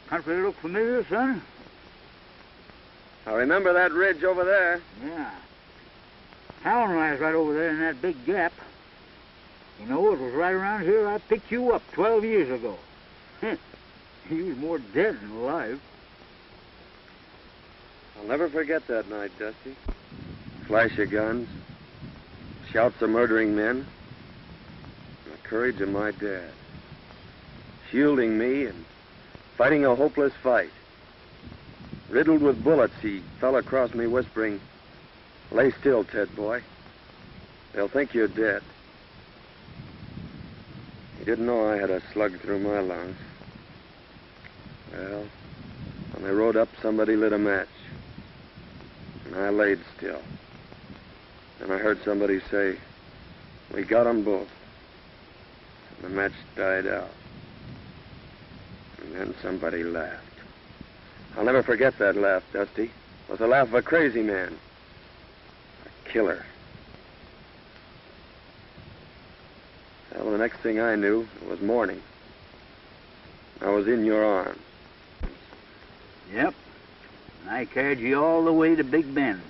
Country look familiar, son? I remember that ridge over there. Yeah. Town lies right over there in that big gap. You know, it was right around here I picked you up 12 years ago. You was more dead than alive. I'll never forget that night, Dusty. Flash of guns, shouts of murdering men, and the courage of my dad. Shielding me and fighting a hopeless fight. Riddled with bullets, he fell across me whispering, "Lay still, Ted boy. They'll think you're dead." He didn't know I had a slug through my lungs. Well, when they rode up, somebody lit a match. And I laid still. And I heard somebody say, "We got 'em both." And the match died out. And then somebody laughed. I'll never forget that laugh, Dusty. It was the laugh of a crazy man. A killer. Well, the next thing I knew, it was morning. I was in your arms. Yep. And I carried you all the way to Big Bend.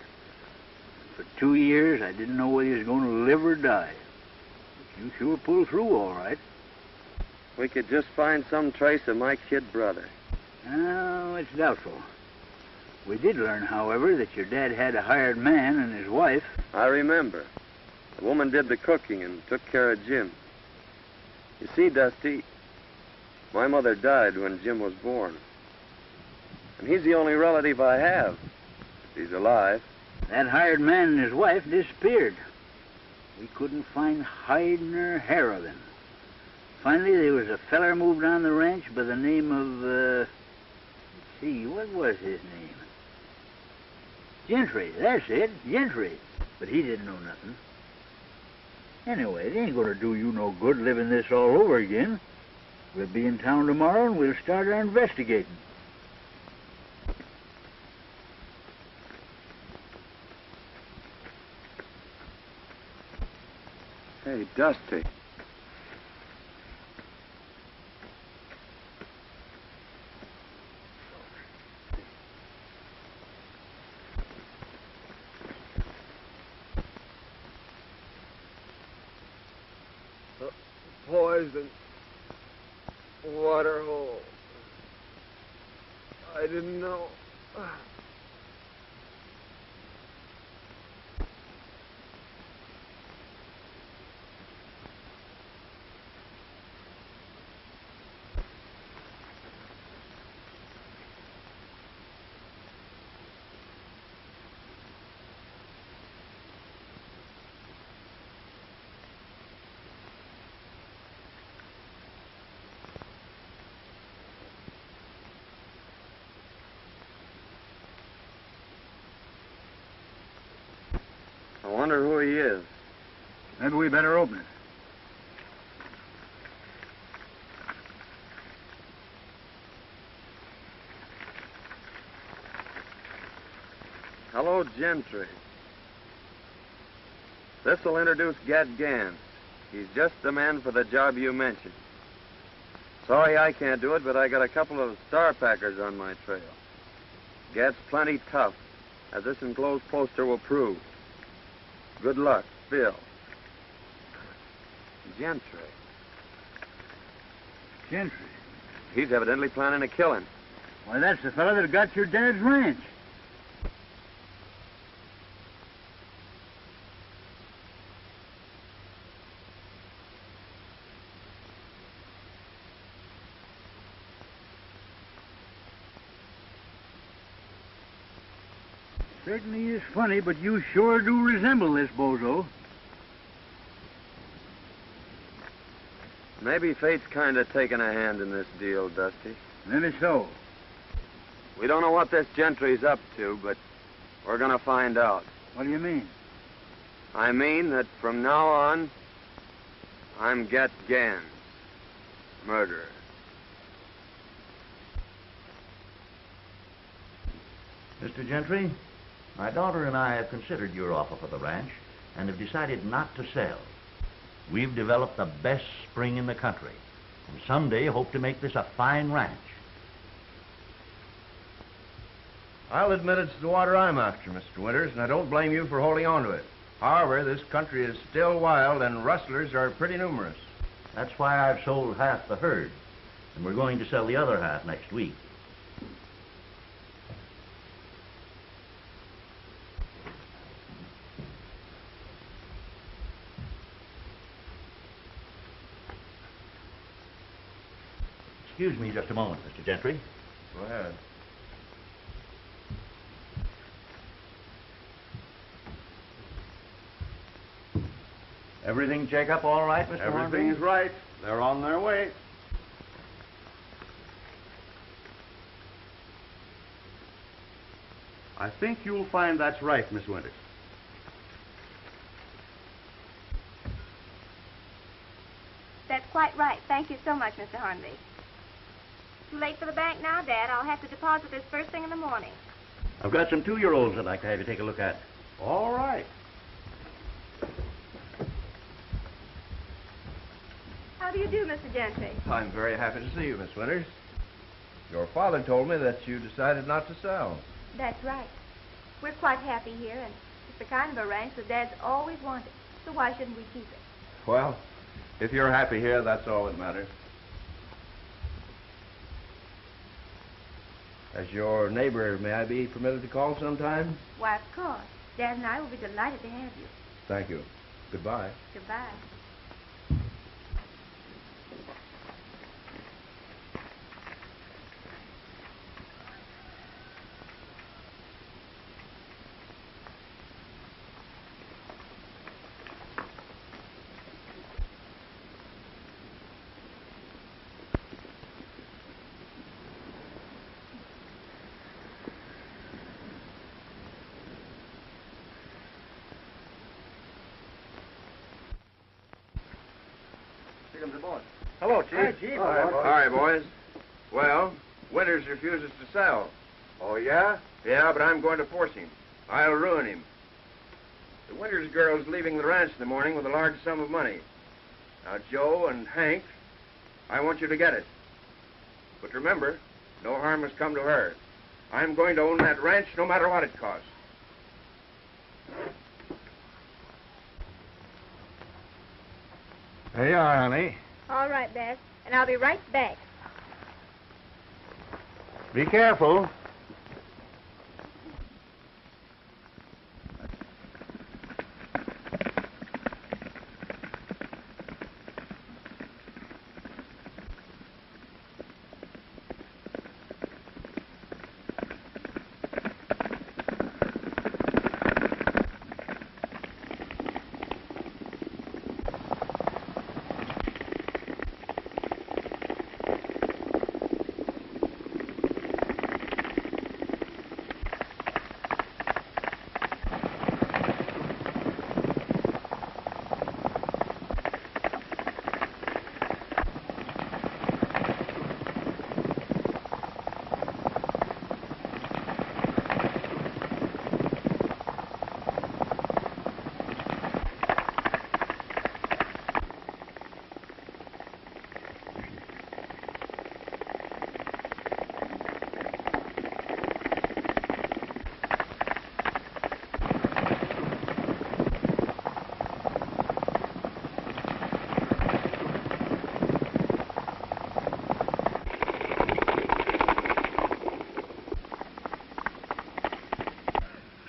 For 2 years, I didn't know whether you was going to live or die. But you sure pulled through all right. We could just find some trace of my kid brother. Oh, it's doubtful. We did learn, however, that your dad had a hired man and his wife. I remember. The woman did the cooking and took care of Jim. You see, Dusty, my mother died when Jim was born. And he's the only relative I have, if he's alive. That hired man and his wife disappeared. We couldn't find hide nor hair of him. Finally, there was a feller moved on the ranch by the name of, let's see, what was his name? Gentry, that's it, Gentry. But he didn't know nothing. Anyway, it ain't gonna do you no good living this all over again. We'll be in town tomorrow and we'll start our investigating. Hey, Dusty. Poison. Water hole. I didn't know. I wonder who he is. Maybe we better open it. Hello, Gentry. This'll introduce Gad Gans. He's just the man for the job you mentioned. Sorry I can't do it, but I got a couple of star packers on my trail. Gets plenty tough, as this enclosed poster will prove. Good luck, Bill. Gentry. Gentry. He's evidently planning a killing. Why, that's the fellow that got your dad's ranch. Certainly is funny, but you sure do resemble this bozo. Maybe fate's kind of taking a hand in this deal, Dusty. Maybe so. We don't know what this Gentry's up to, but we're gonna find out. What do you mean? I mean that from now on, I'm Get Gans, murderer. Mr. Gentry, my daughter and I have considered your offer for the ranch and have decided not to sell. We've developed the best spring in the country, and someday hope to make this a fine ranch. I'll admit it's the water I'm after, Mr. Winters, and I don't blame you for holding on to it. However, this country is still wild, and rustlers are pretty numerous. That's why I've sold half the herd, and we're going to sell the other half next week. Excuse me just a moment, Mr. Gentry. Go ahead. Everything check up all right, Mr. Everything's Hornby? right. They're on their way. I think you'll find that's right, Miss Winters. That's quite right. Thank you so much, Mr. Hornby. Too late for the bank now, Dad. I'll have to deposit this first thing in the morning. I've got some 2-year-olds I'd like to have you take a look at. All right. How do you do, Mr. Gentry? I'm very happy to see you, Miss Winters. Your father told me that you decided not to sell. That's right. We're quite happy here, and it's the kind of a ranch that Dad's always wanted. So why shouldn't we keep it? Well, if you're happy here, that's all that matters. As your neighbor, may I be permitted to call sometime? Why, of course. Dad and I will be delighted to have you. Thank you. Goodbye. Goodbye. Hello, Chief. Hi, Chief. All right, boys. Well, Winters refuses to sell. Oh, yeah? Yeah, but I'm going to force him. I'll ruin him. The Winters girl's leaving the ranch in the morning with a large sum of money. Now, Joe and Hank, I want you to get it. But remember, no harm has come to her. I'm going to own that ranch no matter what it costs. There you are, honey. All right, Dad. And I'll be right back. Be careful.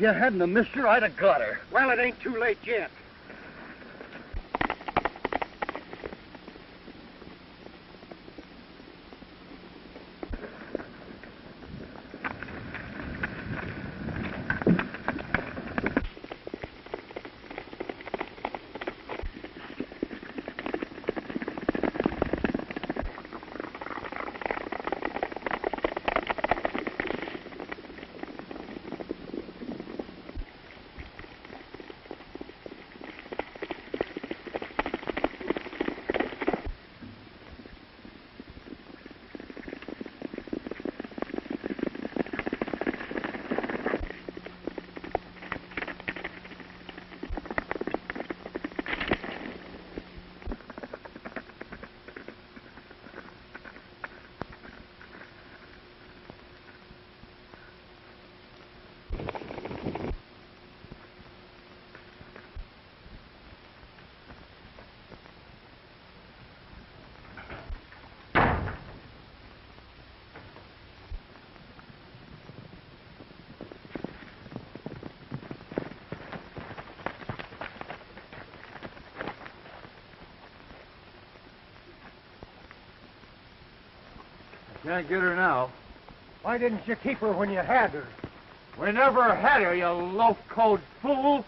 you hadn't have missed her, I'd have got her. Well, it ain't too late yet. Can't get her now. Why didn't you keep her when you had her? We never had her, you loaf-coat fool.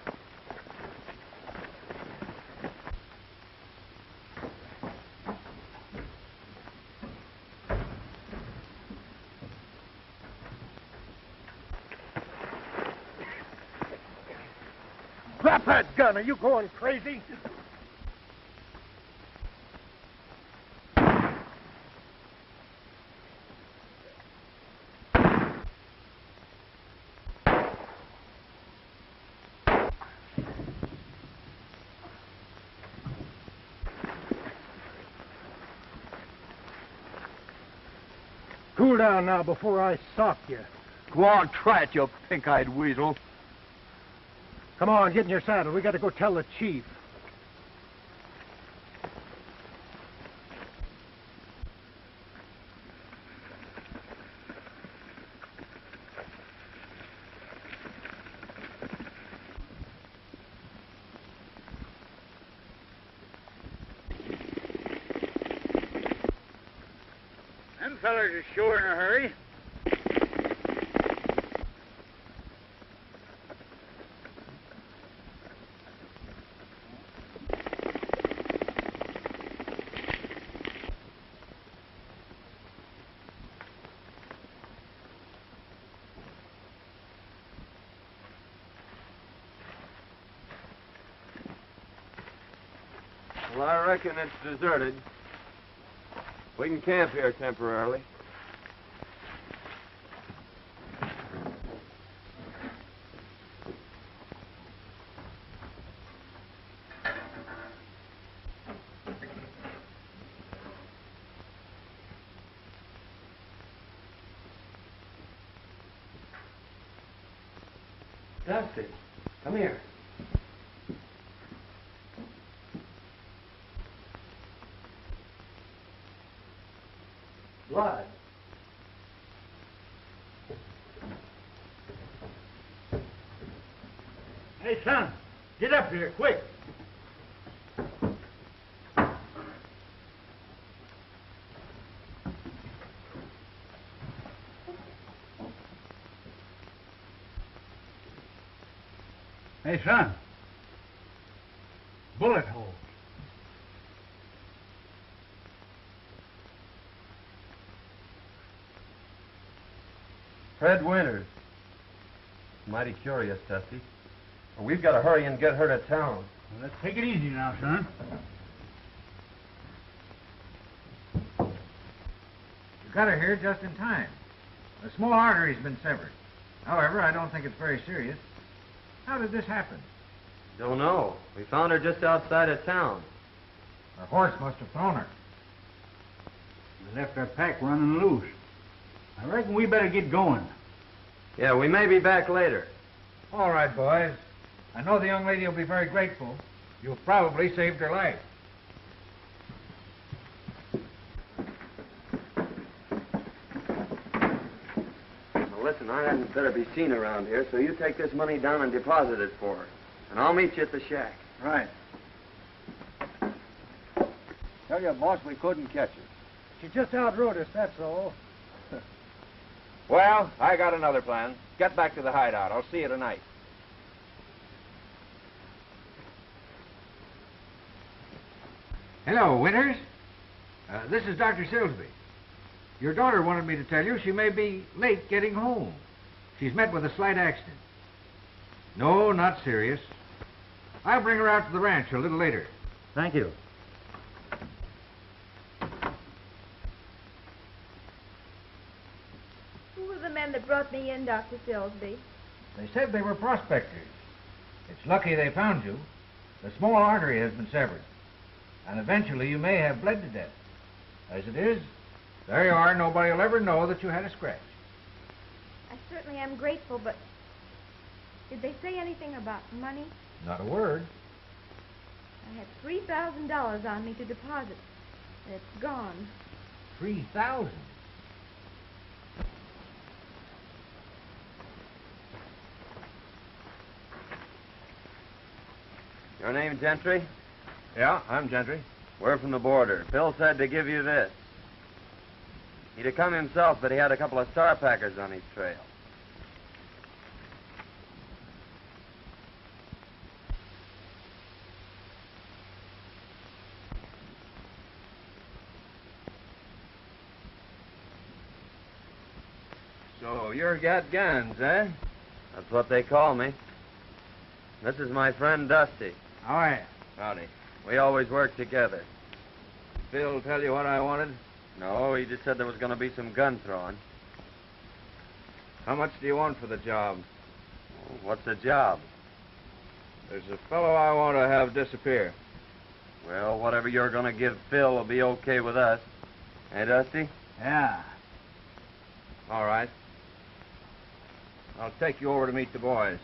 Drop that gun. Are you going crazy? Cool down now before I sock you. Go on, try it, you pink-eyed weasel. Come on, get in your saddle. We got to go tell the chief. Them fellers are sure in a hurry. Well, I reckon it's deserted. We can camp here temporarily. Dusty, come here. Blood. Hey, son, get up here, quick. Hey, son. Bullet hole. Fred Winters. Mighty curious, Dusty. Well, we've got to hurry and get her to town. Well, let's take it easy now, son. You got her here just in time. A small artery's been severed. However, I don't think it's very serious. How did this happen? Don't know. We found her just outside of town. Her horse must have thrown her. We left our pack running loose. I reckon we better get going. Yeah, we may be back later. All right, boys. I know the young lady will be very grateful. You've probably saved her life. The Listen, I hadn't better be seen around here, so you take this money down and deposit it for her. And I'll meet you at the shack. Right. Tell you, boss, we couldn't catch her. She just outrode us, that's all. Well, I got another plan. Get back to the hideout. I'll see you tonight. Hello, Winters. This is Dr. Silsby. Your daughter wanted me to tell you she may be late getting home. She's met with a slight accident. No, not serious. I'll bring her out to the ranch a little later. Thank you. Who were the men that brought me in, Dr. Silsby? They said they were prospectors. It's lucky they found you. The small artery has been severed. And eventually you may have bled to death. As it is, there you are. Nobody will ever know that you had a scratch. I certainly am grateful, but did they say anything about money? Not a word. I had $3,000 on me to deposit, and it's gone. 3,000. Your name, Gentry? Yeah, I'm Gentry. We're from the border. Phil said to give you this. He'd have come himself, but he had a couple of star packers on his trail. So you're got guns, eh? That's what they call me. This is my friend Dusty. All right. Howdy. We always work together. Phil tell you what I wanted? No, he just said there was going to be some gun throwing. How much do you want for the job? What's the job? There's a fellow I want to have disappear. Well, whatever you're going to give Phil will be okay with us. Hey, Dusty? Yeah. All right. I'll take you over to meet the boys.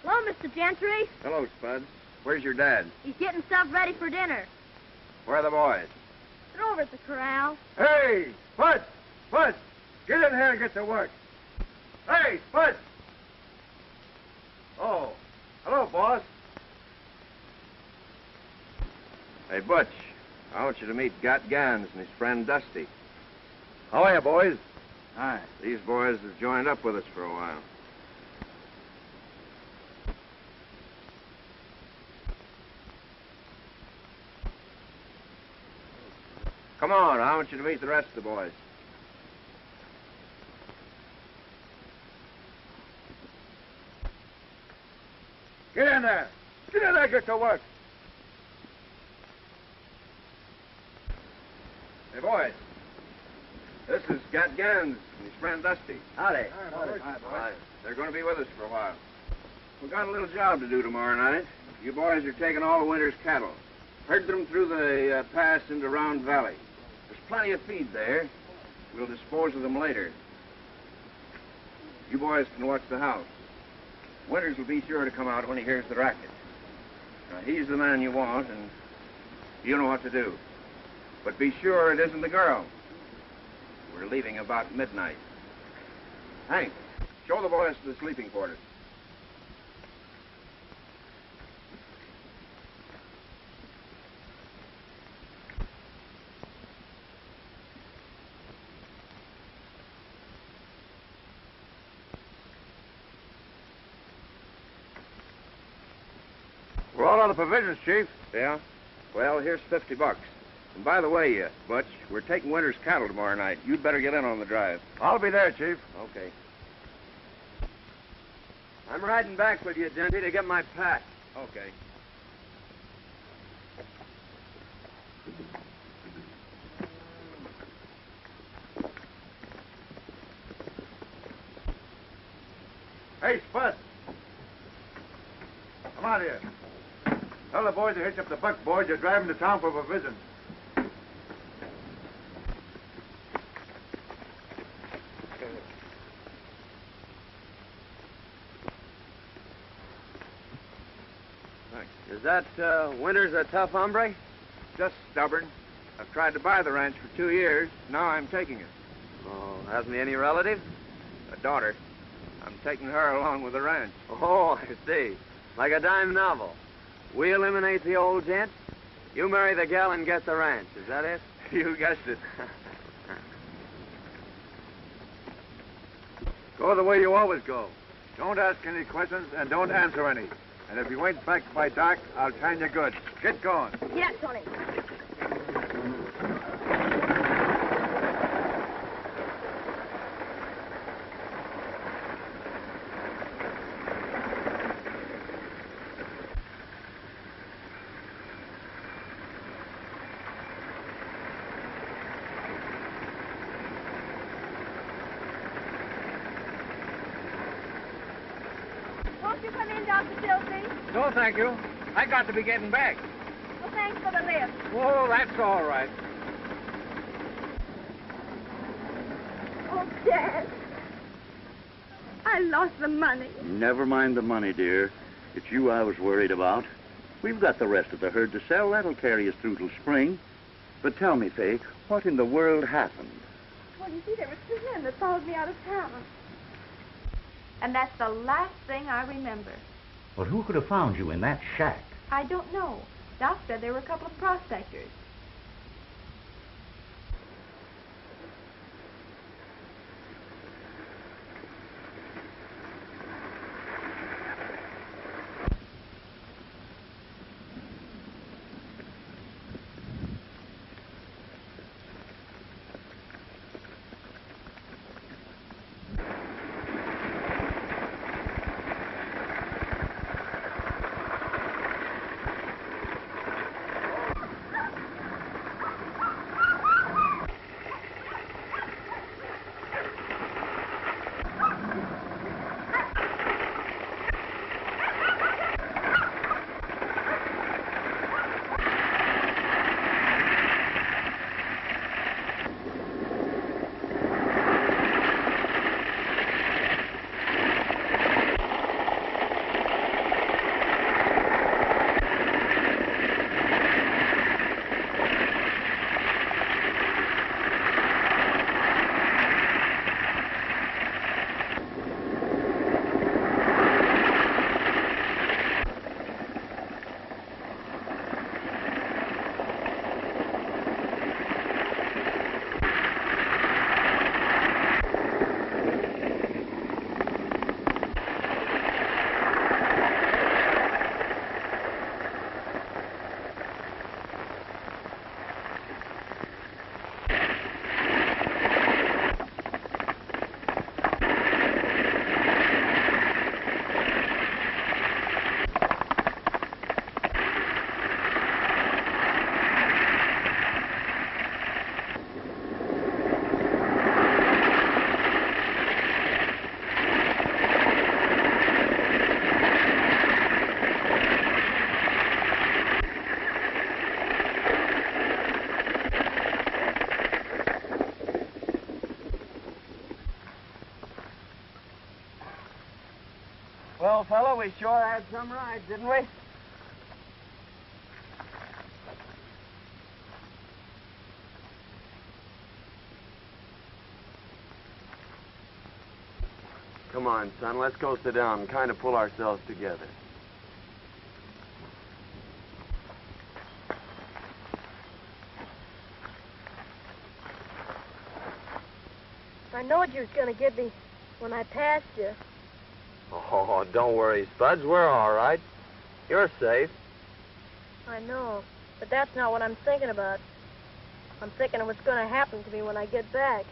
Hello, Mr. Gentry. Hello, Spuds. Where's your dad? He's getting stuff ready for dinner. Where are the boys? They're over at the corral. Hey, Spuds! Spuds! Get in here and get to work. Hey, Spuds! Oh, hello, boss. Hey, Butch, I want you to meet Got Gans and his friend Dusty. How are you, boys? Hi. These boys have joined up with us for a while. Come on, I want you to meet the rest of the boys. Get in there! Get in there, get to work! Hey, boys. This is Gat Gans and his friend Dusty. Howdy. Hi. They're going to be with us for a while. We've got a little job to do tomorrow night. You boys are taking all the winter's cattle. Herd them through the pass into Round Valley. There's plenty of feed there. We'll dispose of them later. You boys can watch the house. Winters will be sure to come out when he hears the racket. He's the man you want, and you know what to do. But be sure it isn't the girl. We're leaving about midnight. Hank, show the boys to the sleeping quarters. We're all out of provisions, Chief. Yeah? Well, here's $50. And by the way, Butch, we're taking Winter's cattle tomorrow night. You'd better get in on the drive. I'll be there, Chief. Okay. I'm riding back with you, Gentry, to get my pack. Okay. Hey, Spud. Come out here. Tell the boys to hitch up the buck boys. You're driving to town for a visit. Is that Winters a tough hombre? Just stubborn. I've tried to buy the ranch for 2 years. Now I'm taking it. Oh, hasn't he any relatives? A daughter. I'm taking her along with the ranch. Oh, I see. Like a dime novel. We eliminate the old gent. You marry the gal and get the ranch. Is that it? You guessed it. Go the way you always go. Don't ask any questions and don't answer any. And if you ain't back by dark, I'll tan you good. Get going. Yeah, Tony. Won't you come in, Dr. Silsby? No, thank you. I got to be getting back. Well, thanks for the lift. Oh, that's all right. Oh, Dad. I lost the money. Never mind the money, dear. It's you I was worried about. We've got the rest of the herd to sell. That'll carry us through till spring. But tell me, Faye, what in the world happened? Well, you see, there were 2 men that followed me out of town. And that's the last thing I remember. Well, who could have found you in that shack? I don't know. Doc said there were a couple of prospectors. Well, fella, we sure had some rides, didn't we? Come on, son, let's go sit down and kind of pull ourselves together. I knowed you was going to get me when I passed you. Oh, don't worry, Spuds. We're all right. You're safe. I know, but that's not what I'm thinking about. I'm thinking of what's going to happen to me when I get back.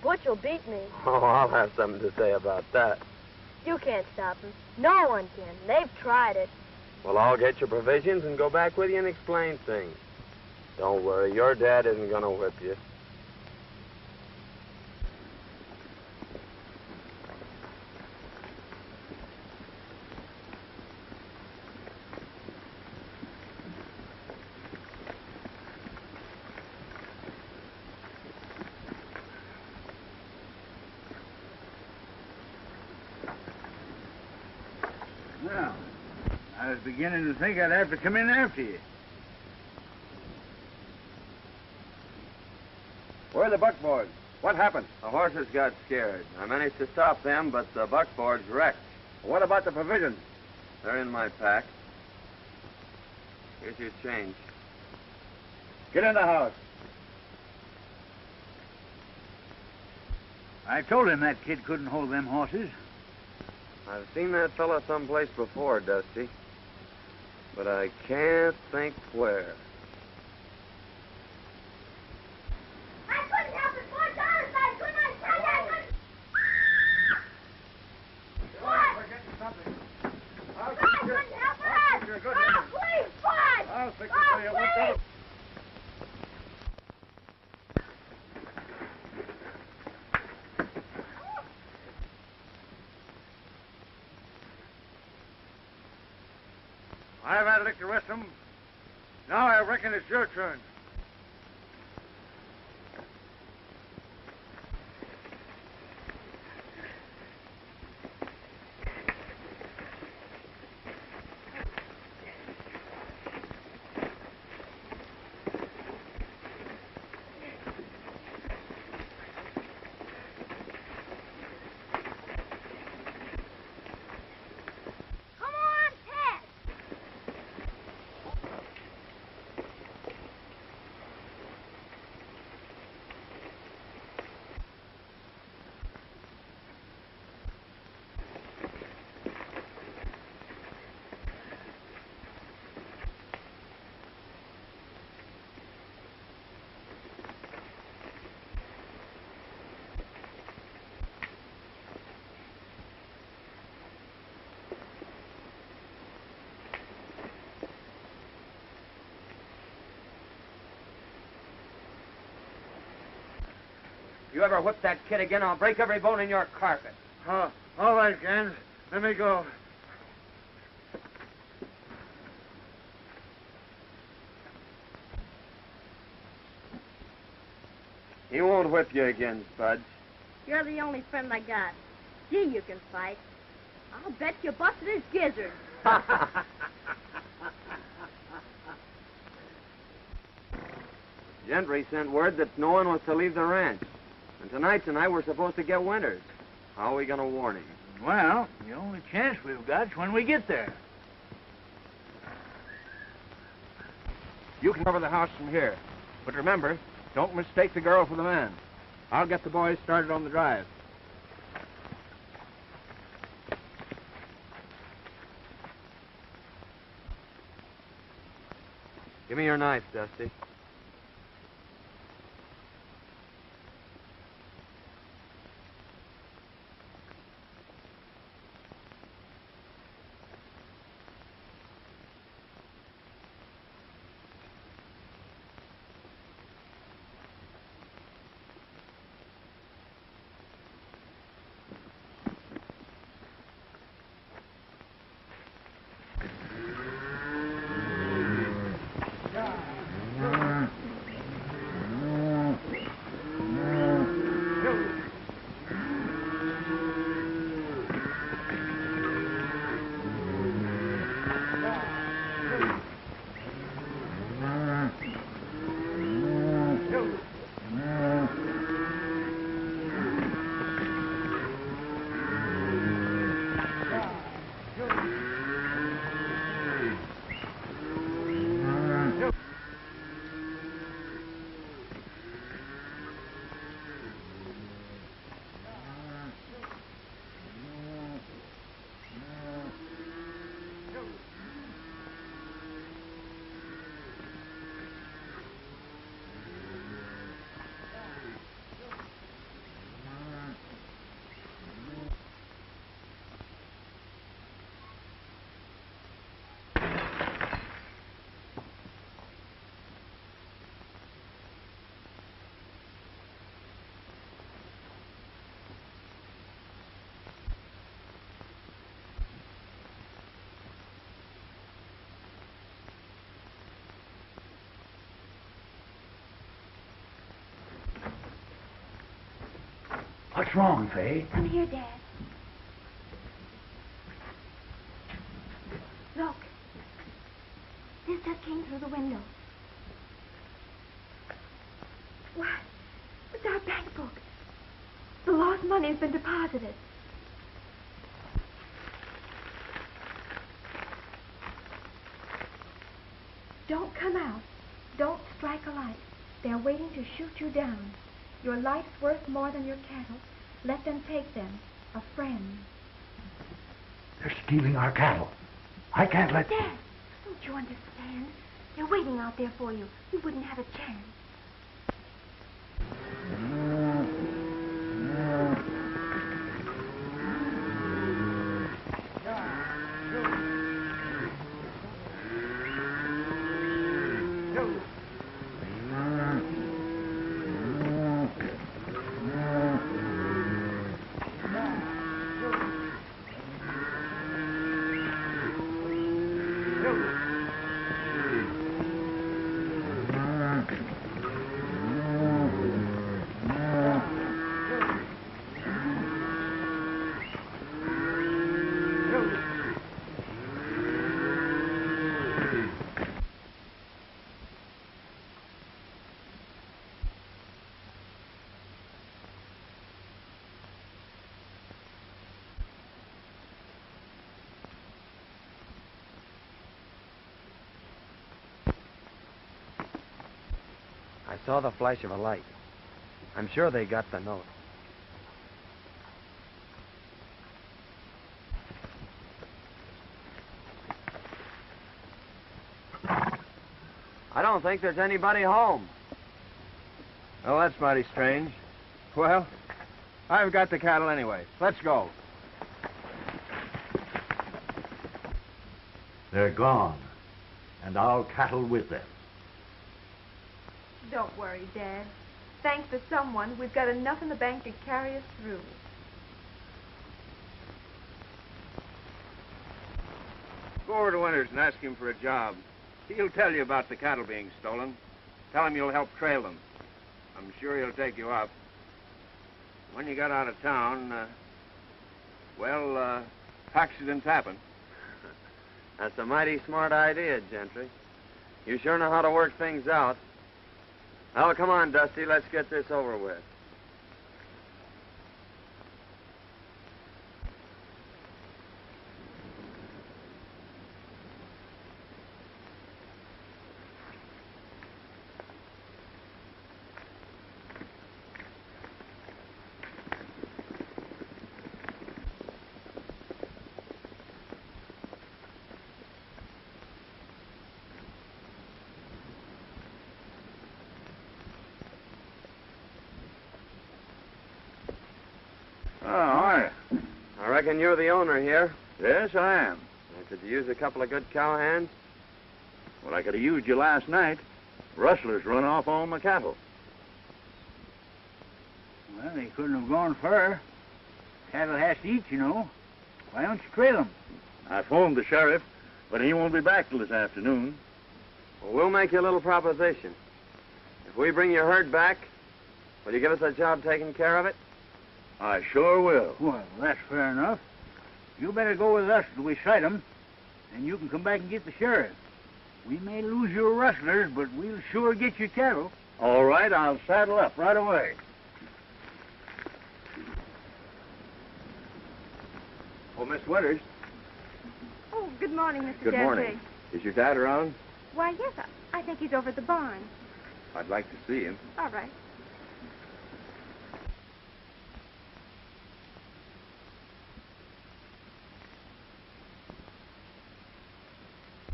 Butch will beat me. Oh, I'll have something to say about that. You can't stop him. No one can. They've tried it. Well, I'll get your provisions and go back with you and explain things. Don't worry, your dad isn't going to whip you. Well, I was beginning to think I'd have to come in after you. Where are the buckboards? What happened? The horses got scared. I managed to stop them, but the buckboards wrecked. What about the provisions? They're in my pack. Here's your change. Get in the house. I told him that kid couldn't hold them horses. I've seen that fella someplace before, Dusty. But I can't think where. I couldn't help it, $4. I couldn't. I tell you, I couldn't. What? We're getting something. I couldn't help it. Oh, please, Bud. I'll fix it Oh, for you. please. I've had a lick to rest them. Now I reckon it's your turn. Come on, Ted. You ever whip that kid again, I'll break every bone in your carpet. All right, Gans. Let me go. He won't whip you again, Spudge. You're the only friend I got. Gee, you can fight. I'll bet you busted his gizzard. Gentry sent word that no one was to leave the ranch. And tonight we're supposed to get Winters. How are we going to warn him? Well, the only chance we've got's when we get there. You can cover the house from here. But remember, don't mistake the girl for the man. I'll get the boys started on the drive. Give me your knife, Dusty. What's wrong, Fay? Come here, Dad. came through the window. What? It's our bank book. The lost money has been deposited. Don't come out. Don't strike a light. They're waiting to shoot you down. Your life's worth more than your cattle. Let them take them. A friend. They're stealing our cattle. I can't let... Dad, don't you understand? They're waiting out there for you. You wouldn't have a chance. I saw the flash of a light. I'm sure they got the note. I don't think there's anybody home. Oh, that's mighty strange. Well, I've got the cattle anyway. Let's go. They're gone, and our cattle with them. Don't worry, Dad. Thanks to someone, we've got enough in the bank to carry us through. Go over to Winters and ask him for a job. He'll tell you about the cattle being stolen. Tell him you'll help trail them. I'm sure he'll take you up. When you got out of town, accidents happen. That's a mighty smart idea, Gentry. You sure know how to work things out. Well, come on, Dusty. Let's get this over with. I reckon you're the owner here. Yes, I am. Could you use a couple of good cowhands? Well, I could have used you last night. Rustlers run off all my cattle. Well, they couldn't have gone far. Cattle has to eat, you know. Why don't you trail them? I phoned the sheriff, but he won't be back till this afternoon. Well, we'll make you a little proposition. If we bring your herd back, will you give us a job taking care of it? I sure will. Well, that's fair enough. You better go with us till we sight 'em, and you can come back and get the sheriff. We may lose your rustlers, but we'll sure get your cattle. All right, I'll saddle up right away. Oh, Miss Winters. Oh, good morning, Mr. Good Gentry. morning. Is your dad around? Why, yes, I think he's over at the barn. I'd like to see him. All right.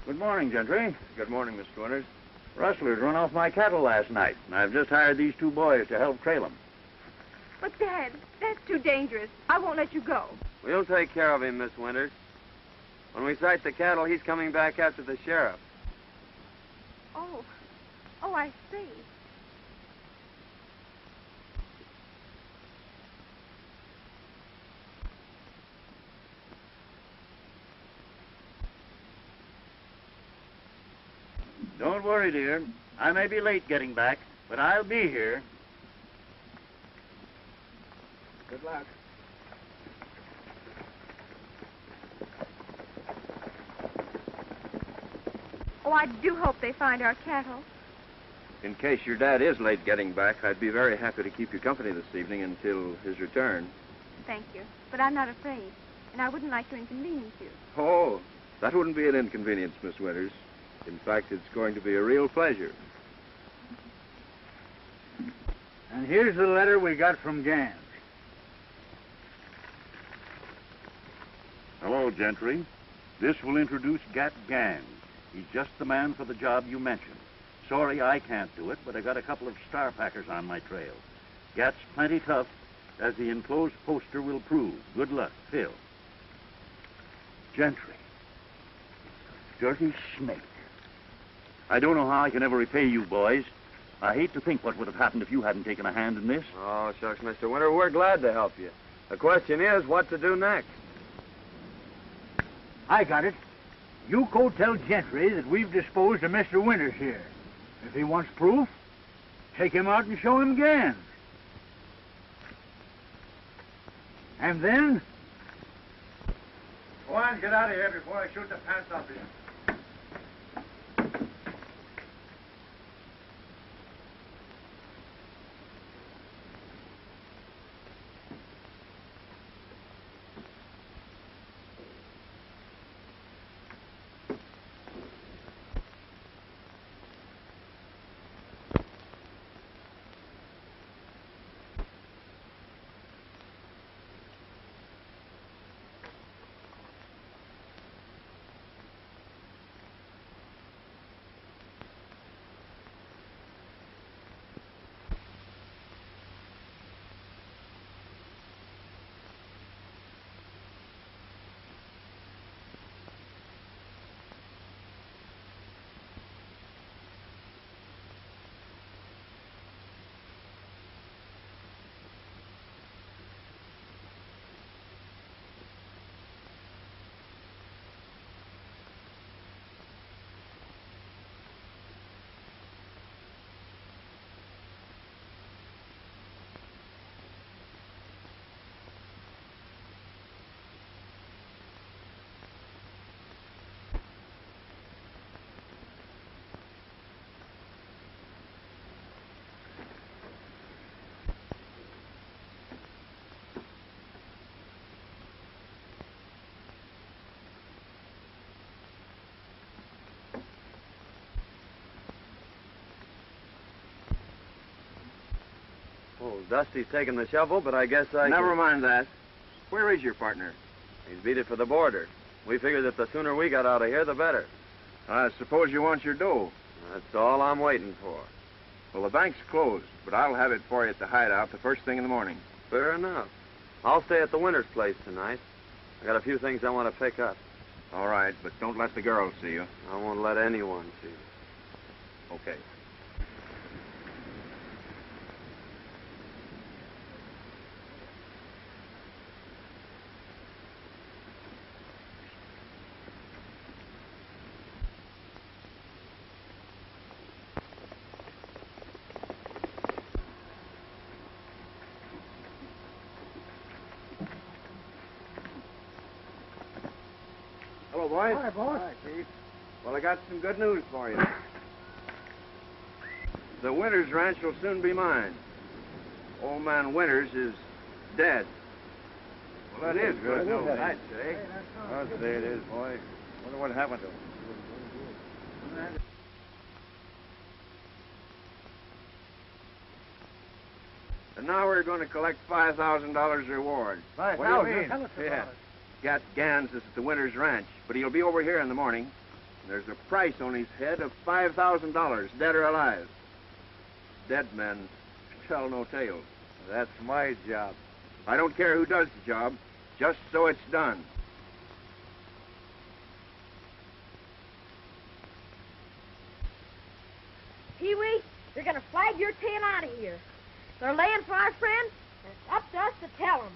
Good morning, Gentry. Good morning, Mr. Winters. Rustlers run off my cattle last night, and I've just hired these two boys to help trail them. But, Dad, that's too dangerous. I won't let you go. We'll take care of him, Miss Winters. When we sight the cattle, he's coming back after the sheriff. Oh, I see. Don't worry, dear. I may be late getting back, but I'll be here. Good luck. Oh, I do hope they find our cattle. In case your dad is late getting back, I'd be very happy to keep you company this evening until his return. Thank you. But I'm not afraid, and I wouldn't like to inconvenience you. Oh, that wouldn't be an inconvenience, Miss Winters. In fact, it's going to be a real pleasure. And here's the letter we got from Gans. Hello, Gentry. This will introduce Gat Gans. He's just the man for the job you mentioned. Sorry I can't do it, but I got a couple of star packers on my trail. Gat's plenty tough, as the enclosed poster will prove. Good luck, Phil. Gentry. Dirty snake. I don't know how I can ever repay you, boys. I hate to think what would have happened if you hadn't taken a hand in this. Oh, shucks, Mr. Winter, we're glad to help you. The question is, what to do next? I got it. You go tell Gentry that we've disposed of Mr. Winters here. If he wants proof, take him out and show him Gans. And then... Go on, get out of here before I shoot the pants off you. Oh, Dusty's taking the shovel, but I guess I Never mind that. Where is your partner? He's beat it for the border. We figured that the sooner we got out of here, the better. I suppose you want your dough. That's all I'm waiting for. Well, the bank's closed, but I'll have it for you at the hideout the first thing in the morning. Fair enough. I'll stay at the Winters' place tonight. I got a few things I want to pick up. All right, but don't let the girls see you. I won't let anyone see you. Okay. Hello, boys. Hi, boss. Hi, Chief. Well, I got some good news for you. The Winters ranch will soon be mine. Old man Winters is dead. Well, that is good news, I'd I'd say. I'll say it is, boy. Wonder what happened to him. And now we're going to collect $5,000 reward. What do you mean? Tell us about Yeah. it. Gat Gans is at the Winters Ranch, but he'll be over here in the morning. There's a price on his head of $5,000, dead or alive. Dead men tell no tales. That's my job. I don't care who does the job, just so it's done. Pee-wee, you're going to flag your tail out of here. They're laying for our friend, and it's up to us to tell them.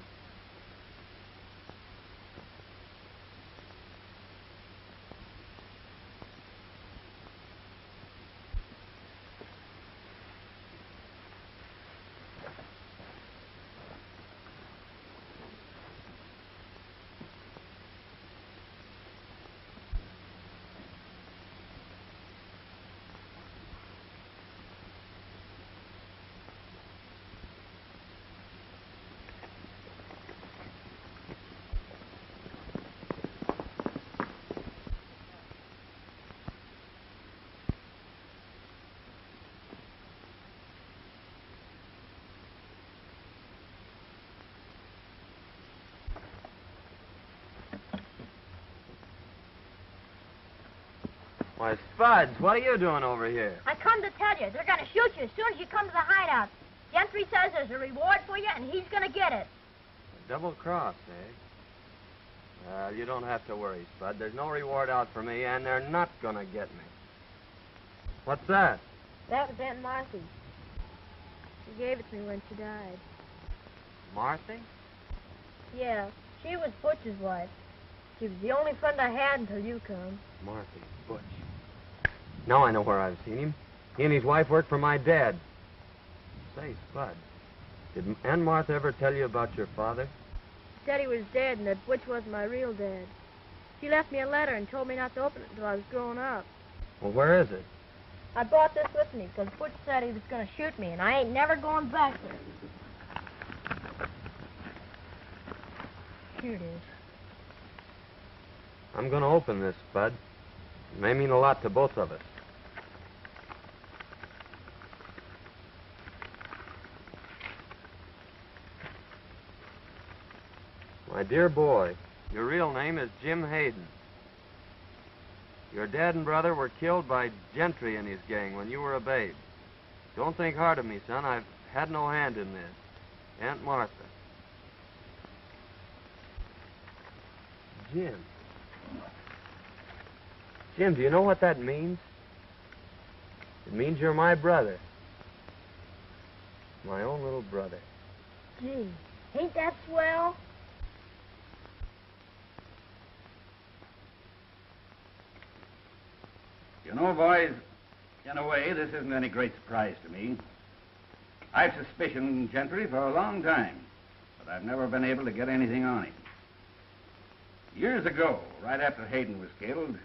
Why, Spuds, what are you doing over here? I come to tell you, they're going to shoot you as soon as you come to the hideout. Gentry says there's a reward for you, and he's going to get it. A double cross, eh? Well, you don't have to worry, Spud. There's no reward out for me, and they're not going to get me. What's that? That was Aunt Marthy. She gave it to me when she died. Marthy? Yeah, she was Butch's wife. She was the only friend I had until you come. Marthy, Butch. Now I know where I've seen him. He and his wife worked for my dad. Say, Spud, did Aunt Martha ever tell you about your father? She said he was dead and that Butch wasn't my real dad. She left me a letter and told me not to open it until I was grown up. Well, where is it? I brought this with me because Butch said he was going to shoot me, and I ain't never going back there. Here it is. I'm going to open this, Spud. It may mean a lot to both of us. My dear boy, your real name is Jim Hayden. Your dad and brother were killed by Gentry and his gang when you were a babe. Don't think hard of me, son. I've had no hand in this. Aunt Martha. Jim. Jim, do you know what that means? It means you're my brother. My own little brother. Gee, ain't that swell? You know, boys, in a way, this isn't any great surprise to me. I've suspicioned Gentry for a long time, but I've never been able to get anything on him. Years ago, right after Hayden was killed,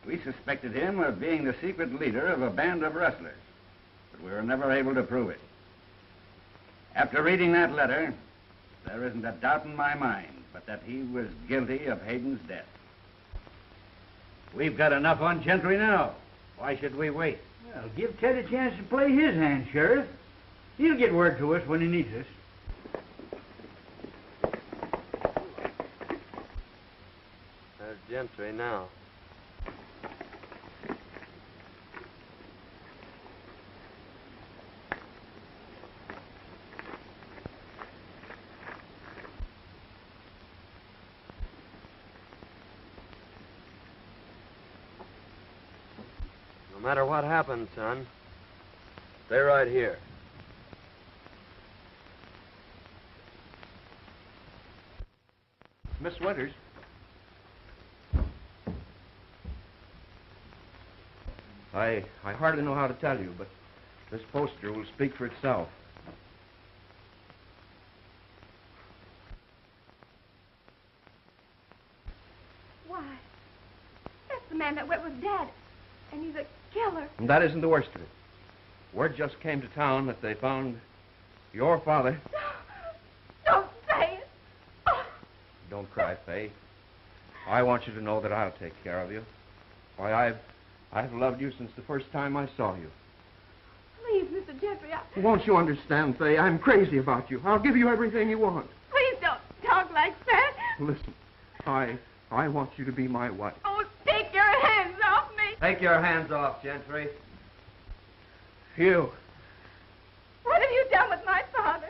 we suspected him of being the secret leader of a band of rustlers, but we were never able to prove it. After reading that letter, there isn't a doubt in my mind but that he was guilty of Hayden's death. We've got enough on Gentry now. Why should we wait? Well, give Ted a chance to play his hand, Sheriff. He'll get word to us when he needs us. There's Gentry now. No matter what happens, son, stay right here. Miss Winters. I hardly know how to tell you, but this poster will speak for itself. Why, that's the man that went with Dad, and he's a killer. And that isn't the worst of it. Word just came to town that they found your father. Don't say it. Don't cry, Fay. I want you to know that I'll take care of you. Why, I've loved you since the first time I saw you. Please, Mr. Gentry, Won't you understand, Fay? I'm crazy about you. I'll give you everything you want. please don't talk like that. Listen, I want you to be my wife. Oh, take your hands off me. Take your hands off, Gentry. You. What have you done with my father?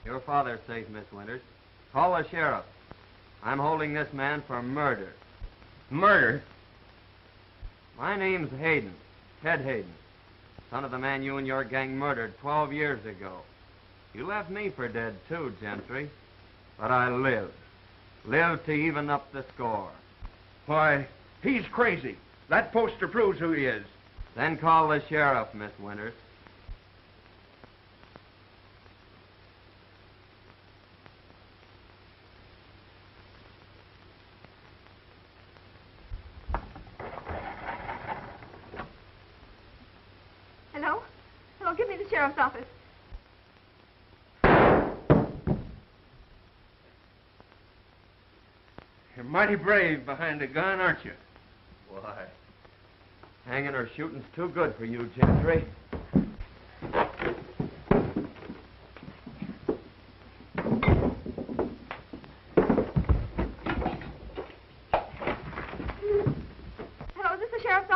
Your father's safe, Miss Winters. Call the sheriff. I'm holding this man for murder. Murder? My name's Hayden, Ted Hayden, son of the man you and your gang murdered 12 years ago. You left me for dead, too, Gentry. But I lived. Lived to even up the score. Why, he's crazy. That poster proves who he is. Then call the sheriff, Miss Winters. Hello? Hello, give me the sheriff's office. You're mighty brave behind a gun, aren't you? Why, hanging or shooting's too good for you, Gentry. Hello, is this the sheriff's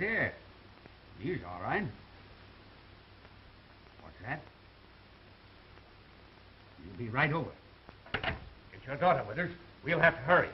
here. He's all right. What's that? You'll be right over. Get your daughter, Withers. We'll have to hurry.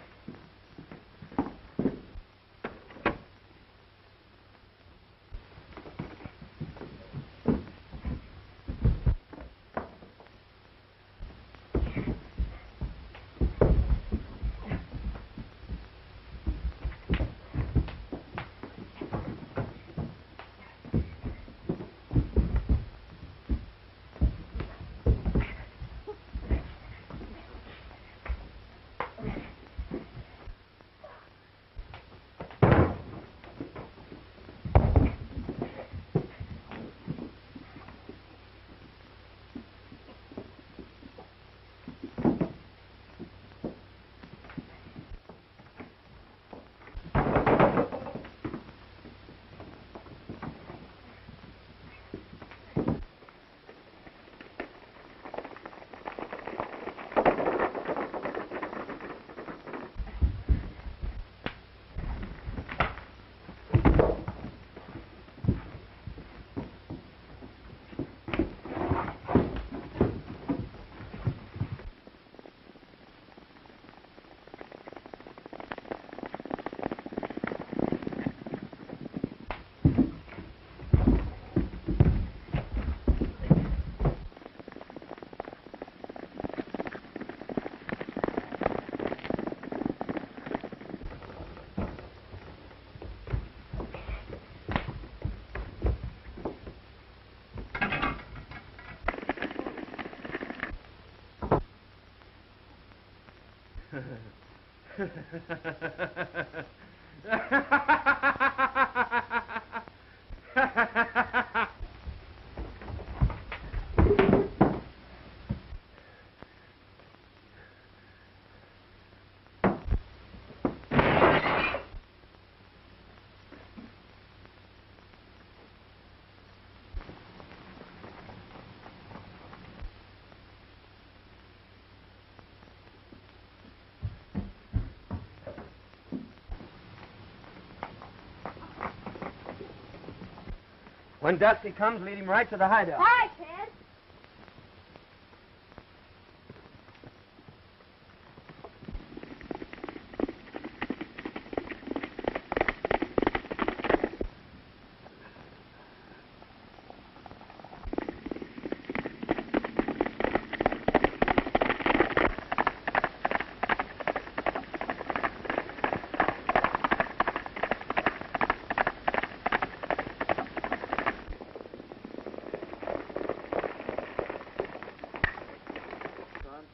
When Dusty comes, lead him right to the hideout. All right, Ted.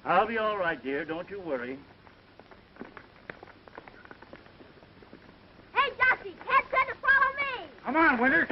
I'll be all right, dear. Don't you worry. Hey, Dusty, Ted said to follow me. Come on, Winters.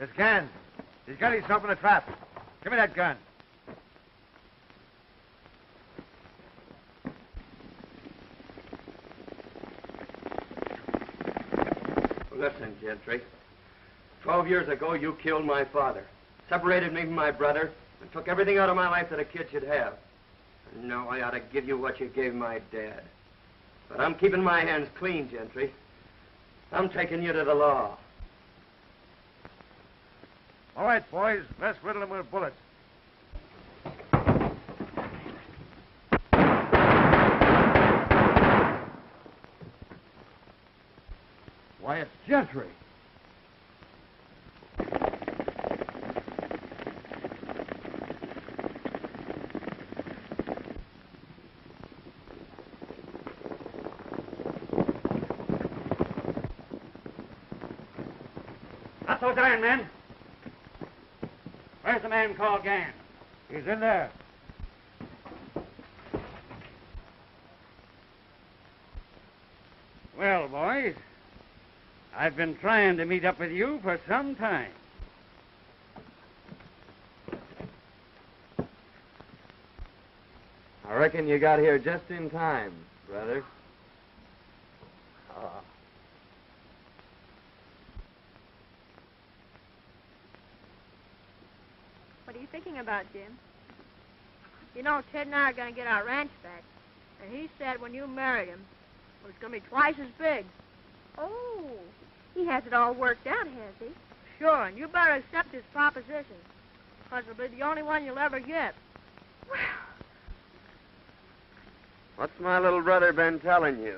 It's Gans. He's got himself in a trap. Give me that gun. Listen, Gentry. 12 years ago, you killed my father, separated me from my brother, and took everything out of my life that a kid should have. And now I ought to give you what you gave my dad. But I'm keeping my hands clean, Gentry. I'm taking you to the law. All right, boys, let's riddle them with bullets. Why, it's Gentry. Not those iron men. Where's the man called Gann? He's in there. Well, boys, I've been trying to meet up with you for some time. I reckon you got here just in time, brother. What are you thinking about, Jim? You know, Ted and I are going to get our ranch back. And he said when you married him, it was going to be twice as big. Oh, he has it all worked out, has he? Sure, and you better accept his proposition. Because it'll be the only one you'll ever get. What's my little brother been telling you?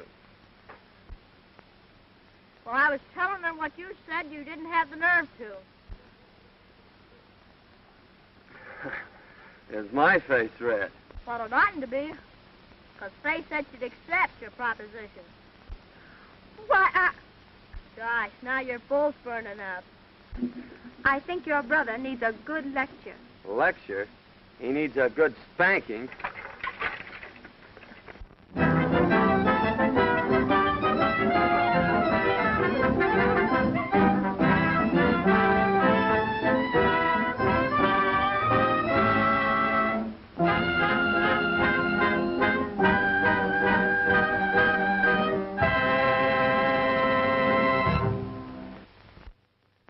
Well, I was telling them what you said you didn't have the nerve to. Is my face red? Well, it oughtn't to be. Because Faye said she'd accept your proposition. Why, Gosh, now your bull's burning up. I think your brother needs a good lecture. Lecture? He needs a good spanking.